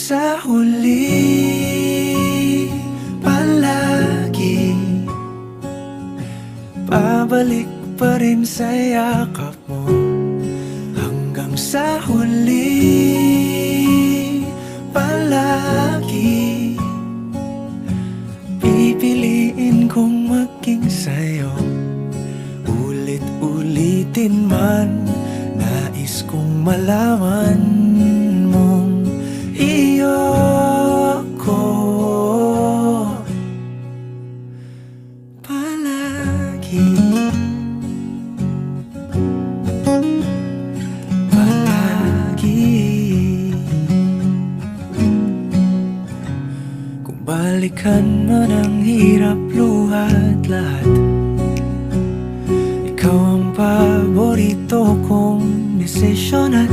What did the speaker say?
sa huli, palagi babalik pa rin sa yakap mo. Hanggang sa huli, palagi pipiliin kong maging sa'yo. Ulit-ulitin man, nais kong malaman mong iyo ko palagi. Kung balikan man ang hirap, luha at lahat, ikaw ang paborito kong desisyon at